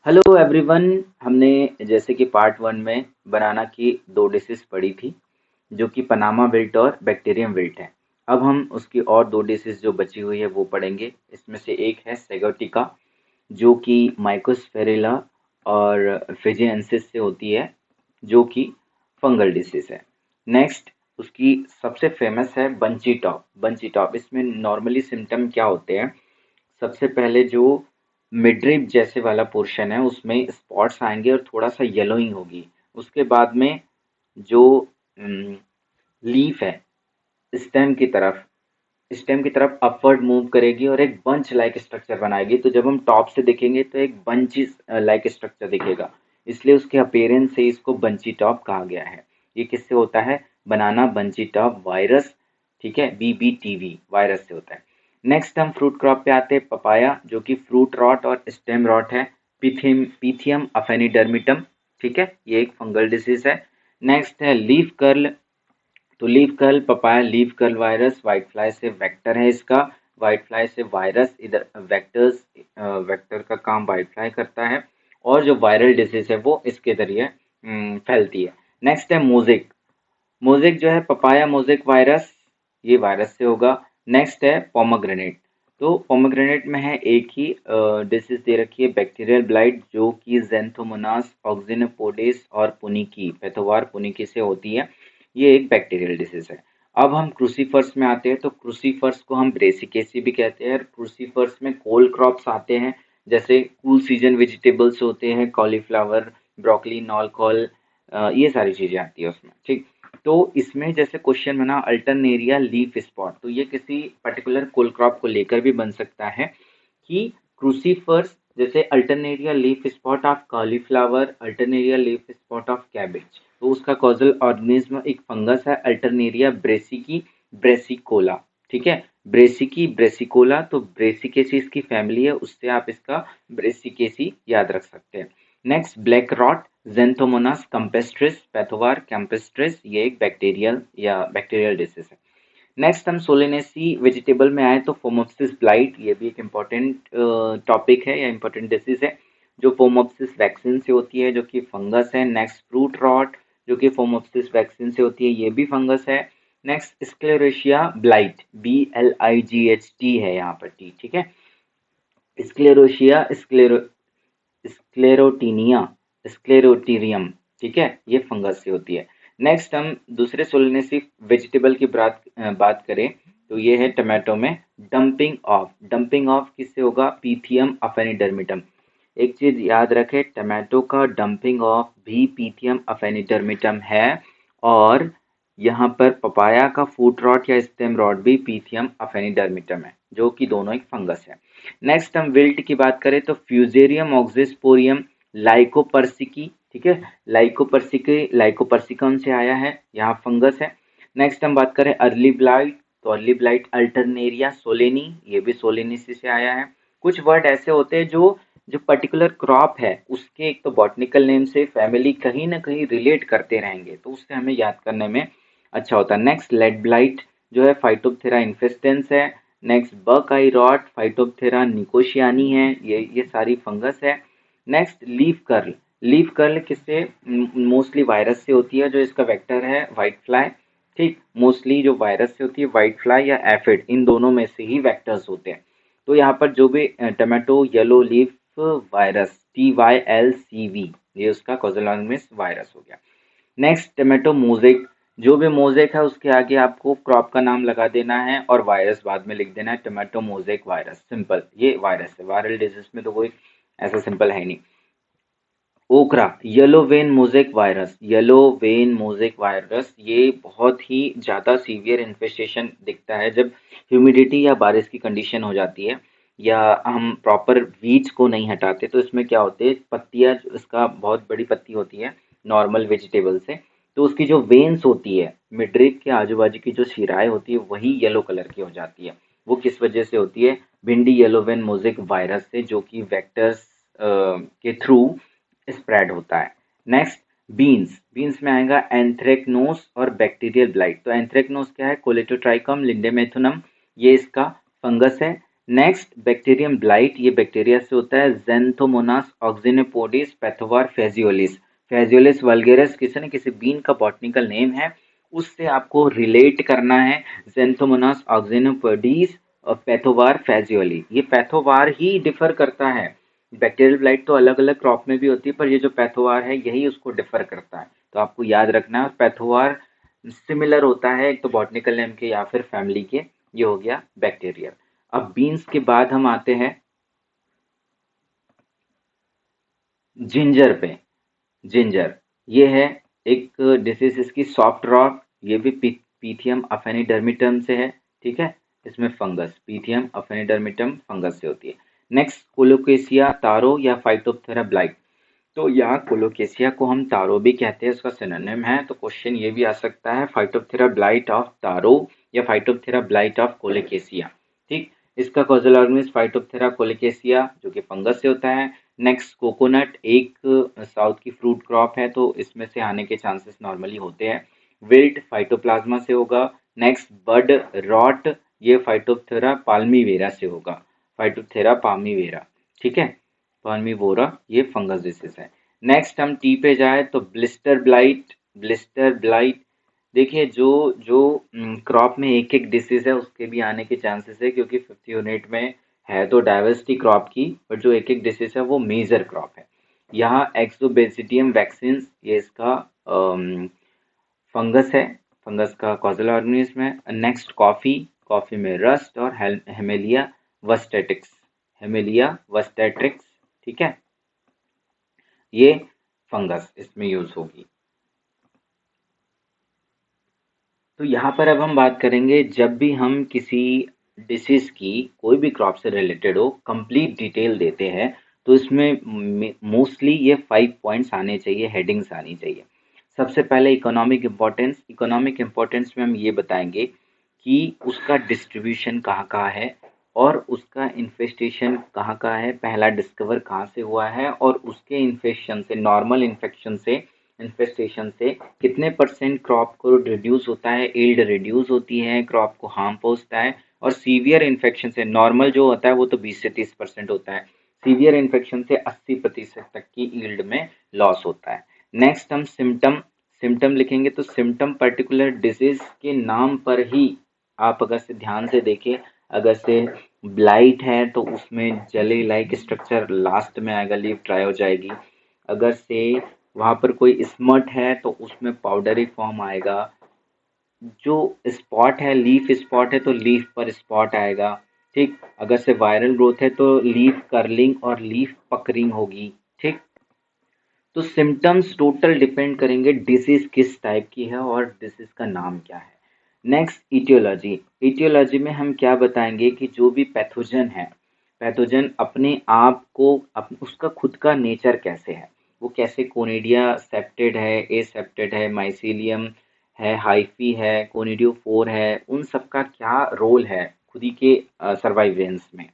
Hello everyone. हमने जैसे कि पार्ट वन में बनाना की दो डिशेस पढ़ी थी, जो कि पनामा विल्ट और बैक्टीरियम विल्ट है। अब हम उसकी और दो डिशेस जो बची हुई है वो पढ़ेंगे। इसमें से एक है सेगोटिका, जो कि माइकोस्फेरिला और फिजियंसिस से होती है, जो कि फंगल डिसीज है। नेक्स्ट उसकी सबसे फेमस है बंची टॉप। बंची टॉप इसमें नॉर्मली सिम्टम क्या होते हैं? सबसे पहले जो मिडरिप जैसे वाला पोर्शन है उसमें स्पॉट्स आएंगे और थोड़ा सा येलोइंग होगी। उसके बाद में जो लीफ है स्टेम की तरफ अपवर्ड मूव करेगी और एक बंच लाइक स्ट्रक्चर बनाएगी। तो जब हम टॉप से देखेंगे तो एक बंच लाइक स्ट्रक्चर दिखेगा, इसलिए उसके अपीयरेंस से इसको बंची टॉप कहा गया है। ये किससे होता है? बनाना बंची टॉप वायरस, ठीक है, BBTV वायरस से होता है। नेक्स्ट हम फ्रूट क्रॉप पे आते हैं, पपाया, जो कि फ्रूट रॉट और स्टेम रॉट है। पीथियम अफेनिडर्मिटम, ठीक है, ये एक फंगल डिसीज है। नेक्स्ट है लीफ कर्ल। तो leaf curl papaya leaf curl virus white fly से वेक्टर है इसका। व्हाइट फ्लाई से वायरस, इधर वेक्टर का काम व्हाइट फ्लाई करता है, और जो वायरल डिसीज है वो इसके जरिए फैलती है। नेक्स्ट है मोजेक। मोजेक जो है पपाया मोजेक वायरस, ये वायरस से होगा। नेक्स्ट है पोमोग्रेनेट। तो पोमोग्रेनेट में है एक ही डिसीज दे रखी है, बैक्टीरियल ब्लाइट, जो कि जेंथोमोनास ऑक्सिनोपोडेस और पुनिकी पैथोवार पुनिकी से होती है। ये एक बैक्टीरियल डिसीज है। अब हम क्रूसीफर्स में आते हैं। तो क्रूसीफर्स को हम ब्रेसिकेसी भी कहते हैं। क्रूसीफर्स में कोल क्रॉप्स आते हैं, जैसे कूल सीजन वेजिटेबल्स होते हैं, कॉलीफ्लावर, ब्रोकली, नॉल, ये सारी चीजें आती है उसमें, ठीक। तो इसमें जैसे क्वेश्चन बना अल्टरनेरिया लीफ स्पॉट, तो ये किसी पर्टिकुलर कोल क्रॉप को लेकर भी बन सकता है कि क्रूसीफर्स जैसे Alternaria leaf spot of cauliflower, Alternaria leaf spot of cabbage. तो उसका कॉजल ऑर्गेनिज्म एक फंगस है अल्टरनेरिया ब्रेसिकी ब्रेसिकोला, ठीक है, ब्रेसिकी ब्रेसिकोला। तो ब्रेसिकेसी इसकी फैमिली है, उससे आप इसका ब्रेसिकेसी याद रख सकते हैं। Next black rot, Xanthomonas campestris pathovar campestris, ये एक बैक्टीरियल डिसीज है। नेक्स्ट हम सोलेनेसी वेजिटेबल में आए तो फोमोप्सिस ब्लाइट, ये भी एक इम्पोर्टेंट टॉपिक है या इम्पोर्टेंट डिसीज है, जो फोमोप्सिस वैक्सीन से होती है, जो कि फंगस है। नेक्स्ट फ्रूट रॉट, जो कि फोमोप्सिस वैक्सीन से होती है, ये भी फंगस है। नेक्स्ट स्क्लेरोशिया ब्लाइट, BLIGHT है यहाँ पर टी, ठीक है। स्क्लेरोशिया स्क्लेरोटीनिया स्क्लेरोटीरियम, ठीक है, ये फंगस से होती है। नेक्स्ट हम दूसरे सोलनेसी वेजिटेबल की बात करें तो ये है टमाटो में डंपिंग ऑफ। डंपिंग ऑफ किससे होगा? पीथियम अफेनिडर्मिटम। एक चीज याद रखें, टमाटो का डंपिंग ऑफ भी पीथियम अफेनिडर्मिटम है, और यहाँ पर पपाया का फूट रॉट या स्टेम रॉट भी पीथियम अफेनिडर्मिटम है, जो कि दोनों एक फंगस है। नेक्स्ट हम विल्ट की बात करें तो फ्यूजेरियम ऑक्सिस्पोरियम लाइकोपर्सिकी, ठीक है, लाइकोपर्सिकन से आया है, यहाँ फंगस है। नेक्स्ट हम बात करें अर्ली ब्लाइट, तो अर्ली ब्लाइट अल्टरनेरिया सोलेनी, ये भी सोलेनिसी से आया है। कुछ वर्ड ऐसे होते हैं जो जो पर्टिकुलर क्रॉप है उसके एक तो बॉटनिकल नेम से फैमिली कहीं ना कहीं रिलेट करते रहेंगे, तो उससे हमें याद करने में अच्छा होता है। नेक्स्ट लेड ब्लाइट जो है फाइटोप्थेरा इन्फेस्टेंस है। नेक्स्ट बक आई रॉट फाइटोप्थेरा निकोशियानी है, ये सारी फंगस है। नेक्स्ट लीफ कर्ल किससे? मोस्टली वायरस से होती है, जो इसका वेक्टर है व्हाइट फ्लाई, ठीक। मोस्टली जो वायरस से होती है व्हाइट फ्लाई या एफिड, इन दोनों में से ही वेक्टर्स होते हैं। तो यहाँ पर जो भी tomato yellow leaf virus TYLCV, ये उसका कॉजल ऑर्गेनिज्म वायरस हो गया। नेक्स्ट टमाटो मोजेक, जो भी मोजेक है उसके आगे आपको क्रॉप का नाम लगा देना है और वायरस बाद में लिख देना है, टमाटो मोजेक वायरस, सिंपल, ये वायरस है। वायरल डिजीज में तो कोई ऐसा सिंपल है ही नहीं। ओकरा yellow vein mosaic virus, yellow vein mosaic virus, ये बहुत ही ज़्यादा सीवियर इन्फेस्टेशन दिखता है जब ह्यूमिडिटी या बारिश की कंडीशन हो जाती है, या हम प्रॉपर वीड्स को नहीं हटाते। तो इसमें क्या होते हैं, पत्तियाँ, इसका बहुत बड़ी पत्ती होती है नॉर्मल वेजिटेबल से, तो उसकी जो वेन्स होती है मिडरिक के आजू बाजू की जो शिराएँ होती है वही येलो कलर की हो जाती है। वो किस वजह से होती है? भिंडी येलो वेन मोजेक वायरस से, जो कि वेक्टर्स के थ्रू स्प्रेड होता है। नेक्स्ट बीन्स, बीन्स में आएगा एंथ्रेक्नोस और बैक्टीरियल ब्लाइट। तो एंथ्रेक्नोस क्या है? कोलेटोट्राइकम लिंडेमेथुनम, ये इसका फंगस है। नेक्स्ट बैक्टीरियम ब्लाइट, ये बैक्टीरिया से होता है। ज़ैंथोमोनास ऑक्सिनोपोडिस पैथोवार फेजियोलिस, फेजियोलिस वल्गेरिस किसी न किसी बीन का बॉटनिकल नेम है, उससे आपको रिलेट करना है। ज़ैंथोमोनास ऑक्सिनोपोडिस और पैथोवार फेजियोली, ये पैथोवार ही डिफर करता है। बैक्टीरियल ब्लाइट तो अलग अलग क्रॉप में भी होती है, पर ये जो पैथोवार है यही उसको डिफर करता है, तो आपको याद रखना है। पैथोवार सिमिलर होता है एक तो बॉटनिकल नेम के या फिर फैमिली के। ये हो गया बैक्टीरियल। अब बीन्स के बाद हम आते हैं जिंजर पे। जिंजर, ये है एक डिसीज, इसकी सॉफ्ट रॉक, ये भी पीथियम अफेनिडर्मिटम से है, ठीक है। इसमें फंगस पीथियम अफेनिडर्मिटम फंगस से होती है। नेक्स्ट कोलोकेसिया तारो या फाइटोप्थेरा ब्लाइट, तो यहाँ कोलोकेसिया को हम तारो भी कहते हैं, उसका सिनोनिम है, तो क्वेश्चन ये भी आ सकता है फाइटोप्थेरा ब्लाइट ऑफ तारो या फाइटोप्थेरा ब्लाइट ऑफ कोलोकेसिया, ठीक। इसका कॉजल ऑर्गेनिज्म फाइटोप्थेरा कोलोकेसिया जो कि फंगस से होता है। नेक्स्ट कोकोनट, एक साउथ की फ्रूट क्रॉप है, तो इसमें से आने के चांसेस नॉर्मली होते हैं। विल्ट फाइटोप्लाज्मा से होगा। नेक्स्ट बड रॉट, ये फाइटोप्थेरा पाल्मीवेरा से होगा, फाइटोप्थेरा पाल्मीवेरा, ठीक है। पाल्मीवोरा ये फंगस डिसीज है। नेक्स्ट हम टी पे जाए तो ब्लिस्टर ब्लाइट। ब्लिस्टर ब्लाइट, देखिए जो जो क्रॉप में एक एक डिसीज है उसके भी आने के चांसेस है, क्योंकि 5th यूनिट में है तो डाइवर्सिटी क्रॉप की, बट जो एक एक डिसीज है वो मेजर क्रॉप है। यहाँ एक्सोबेसिडियम वैक्सीन, ये इसका फंगस है, फंगस का कॉजल ऑर्गेनिज्म है। नेक्स्ट कॉफी, कॉफी में रस्ट और हेमेलिया वस्टेटिक्स, हेमेलिया वस्टेट्रिक्स, ठीक है, ये फंगस इसमें यूज होगी। तो यहाँ पर अब हम बात करेंगे, जब भी हम किसी डिसीज की कोई भी क्रॉप से रिलेटेड हो कंप्लीट डिटेल देते हैं, तो इसमें मोस्टली ये 5 पॉइंट्स आने चाहिए, हेडिंग्स आनी चाहिए। सबसे पहले इकोनॉमिक इम्पोर्टेंस। इकोनॉमिक इम्पोर्टेंस में हम ये बताएंगे कि उसका डिस्ट्रीब्यूशन कहाँ कहाँ है और उसका इन्फेस्टेशन कहाँ कहाँ है, पहला डिस्कवर कहाँ से हुआ है, और उसके इन्फेक्शन से, नॉर्मल इन्फेक्शन से, इन्फेस्टेशन से कितने परसेंट क्रॉप को रिड्यूस होता है, यील्ड रिड्यूस होती है, क्रॉप को हार्म पहुंचता है। और सीवियर इन्फेक्शन से, नॉर्मल जो होता है वो तो 20 से 30% होता है, सीवियर इन्फेक्शन से 80% तक की यील्ड में लॉस होता है। नेक्स्ट हम सिम्टम, सिम्टम लिखेंगे तो सिम्टम पर्टिकुलर डिजीज के नाम पर ही, आप अगर से ध्यान से देखें, अगर से ब्लाइट है तो उसमें जले लाइक स्ट्रक्चर लास्ट में आएगा, लीफ ड्राई हो जाएगी। अगर से वहाँ पर कोई स्मट है तो उसमें पाउडरी फॉर्म आएगा। जो स्पॉट है, लीफ स्पॉट है तो लीफ पर स्पॉट आएगा, ठीक। अगर से वायरल ग्रोथ है तो लीफ कर्लिंग और लीफ पकरिंग होगी, ठीक। तो सिम्टम्स टोटल डिपेंड करेंगे डिसीज किस टाइप की है और डिसीज का नाम क्या है। Next etiology. इटियोलॉजी में हम क्या बताएंगे कि जो भी पैथोजन है, पैथोजन अपने आप को उसका खुद का नेचर कैसे है, वो कैसे कोनिडिया सेप्टेड है, ए सेप्टेड है, माइसीलियम है, हाइफी है, कोनिडियोफोर है, उन सब का क्या रोल है खुद ही के सर्वाइवेंस में।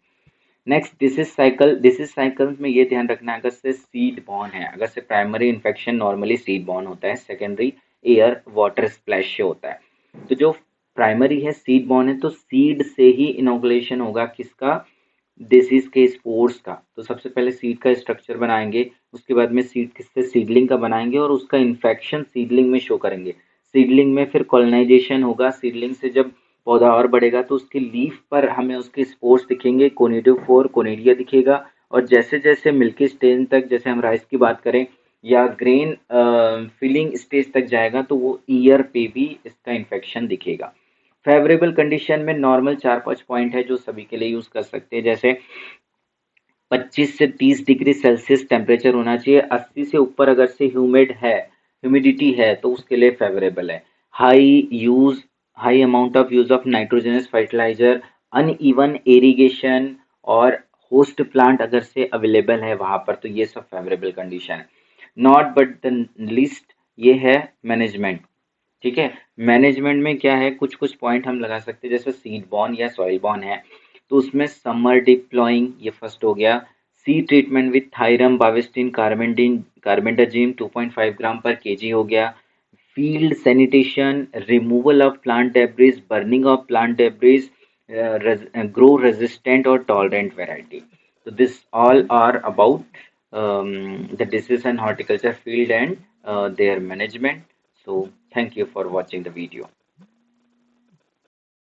Next disease cycle. Disease cycle में ये ध्यान रखना है, अगर से सीड बॉर्न है, अगर से primary infection normally seed born होता है, सेकेंडरी एयर वाटर स्प्लैश से होता है। तो जो प्राइमरी है सीड बॉर्न है, तो सीड से ही इनोकुलेशन होगा किसका, डिसीज के स्पोर्स का। तो सबसे पहले सीड का स्ट्रक्चर बनाएंगे, उसके बाद में सीड किससे, सीडलिंग का बनाएंगे और उसका इन्फेक्शन सीडलिंग में शो करेंगे। सीडलिंग में फिर कॉलोनाइजेशन होगा, सीडलिंग से जब पौधा और बढ़ेगा तो उसके लीफ पर हमें उसके स्पोर्स दिखेंगे, कोनिडियोफोर कोनिडिया दिखेगा। और जैसे जैसे मिल्की स्टेज तक, जैसे हम राइस की बात करें या ग्रेन फिलिंग स्टेज तक जाएगा तो वो ईयर पे भी इसका इन्फेक्शन दिखेगा। फेवरेबल कंडीशन में नॉर्मल 4-5 पॉइंट है जो सभी के लिए यूज कर सकते हैं, जैसे 25 से 30 डिग्री सेल्सियस टेम्परेचर होना चाहिए, 80 से ऊपर अगर से ह्यूमिड है, ह्यूमिडिटी है तो उसके लिए फेवरेबल है। High amount of use of nitrogenous fertiliser, uneven irrigation और होस्ट प्लांट अगर से अवेलेबल है वहां पर, तो ये सब फेवरेबल कंडीशन है। नॉट बट द लिस्ट, ये है मैनेजमेंट, ठीक है। मैनेजमेंट में क्या है, कुछ कुछ पॉइंट हम लगा सकते हैं, जैसे सीड बॉर्न या सॉइल बॉर्न है तो उसमें समर डिप्लॉइंग, ये फर्स्ट हो गया। Seed treatment with thiram Bavistin carbendazim 2.5 ग्राम पर केजी हो गया। Field sanitation, removal of plant debris, burning of plant debris, grow resistant or tolerant variety. So this all are about the disease and horticulture field and their management. So thank you for watching the video.